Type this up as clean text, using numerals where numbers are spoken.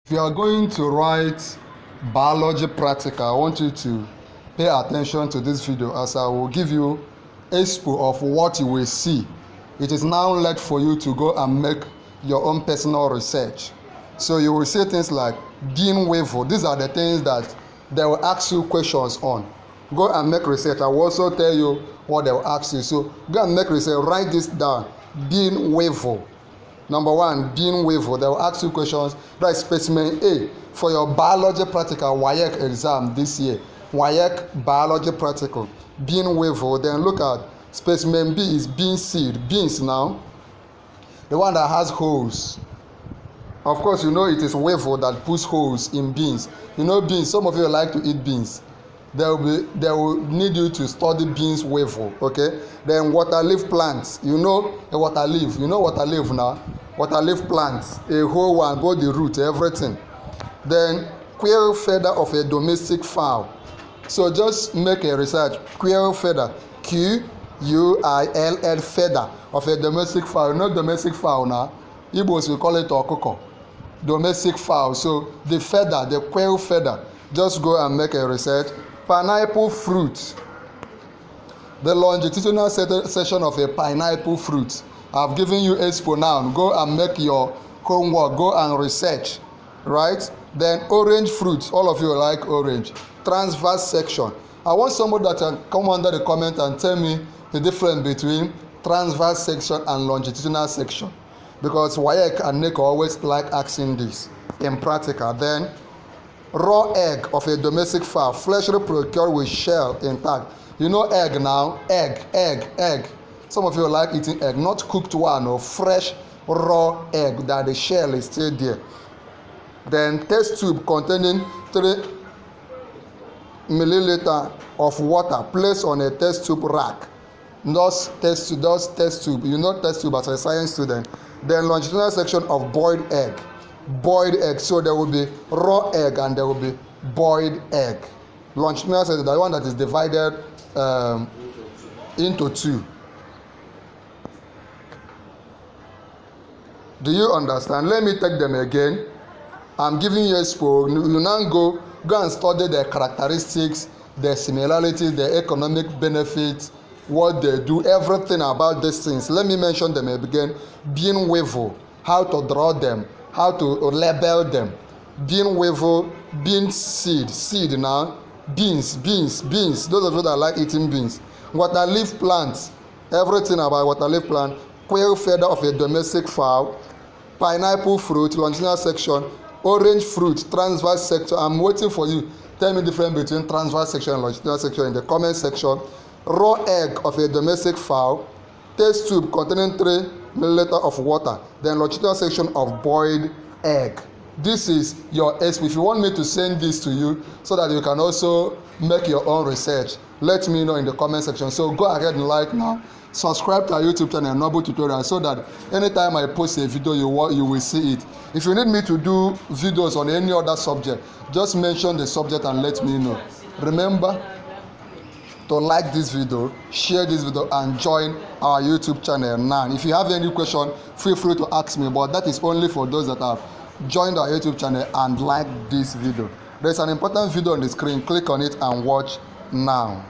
If you are going to write biology practical, I want you to pay attention to this video as I will give you a expo of what you will see. It is now left for you to go and make your own personal research. So you will see things like being waiver. These are the things that they will ask you questions on. Go and make research. I will also tell you what they will ask you. So go and make research. Write this down. Being waiver. Number one, being waiver. They will ask you questions. That is specimen A for your biology practical WAEC exam this year. WAEC biology practical. Being waiver. Then look at specimen B is bean seed. Beans now. The one that has holes. Of course, you know it is waiver that puts holes in beans. You know beans. Some of you like to eat beans. They will need you to study beans waiver. Okay. Then water leaf plants. You know a water leaf. You know water leaf now. Water leaf plants. A whole one, both the root, everything. Then quail feather of a domestic fowl. So just make a research. Quail feather. Quill feather of a domestic fowl. You know domestic fowl now. Igbos will call it okoko. Domestic fowl. So the feather, the quail feather. Just go and make a research. Pineapple fruit. The longitudinal section of a pineapple fruit. I've given you expo now. Go and make your homework. Go and research. Right? Then orange fruit. All of you like orange. Transverse section. I want somebody that can come under the comment and tell me the difference between transverse section and longitudinal section. Because WAEC and NECO always like asking this in practical. Then raw egg of a domestic fowl, fleshly procured with shell intact. You know egg now, egg. Some of you like eating egg, not cooked one or fresh raw egg that the shell is still there. Then test tube containing 3 milliliter of water placed on a test tube rack. Those test tube. You know test tube as a science student. Then longitudinal section of boiled egg. So there will be raw egg and there will be boiled egg. Longitudinal section, the one that is divided into 2. Do you understand? Let me take them again. I'm giving you a expo. You now go and study the characteristics, the similarities, the economic benefits, what they do, everything about these things. Let me mention them again. Bean waiver, how to draw them, how to label them. Bean waiver, bean seed now, beans. Those of you that like eating beans. Water leaf plants, everything about water leaf plant. Quail feather of a domestic fowl. Pineapple fruit, longitudinal section. Orange fruit, transverse section. I'm waiting for you. Tell me the difference between transverse section and longitudinal section in the comment section. Raw egg of a domestic fowl. Test tube containing 3 milliliter of water. Then longitudinal section of boiled egg. This is your expo. If you want me to send this to you so that you can also make your own research, let me know in the comment section. So go ahead and like now. Subscribe to our YouTube channel Noble Tutorial so that anytime I post a video you will see it. If you need me to do videos on any other subject, just mention the subject and let me know. Remember to like this video, share this video and join our YouTube channel now. If you have any question, feel free to ask me, but that is only for those that have joined our YouTube channel and like this video. There's an important video on the screen. Click on it and watch now.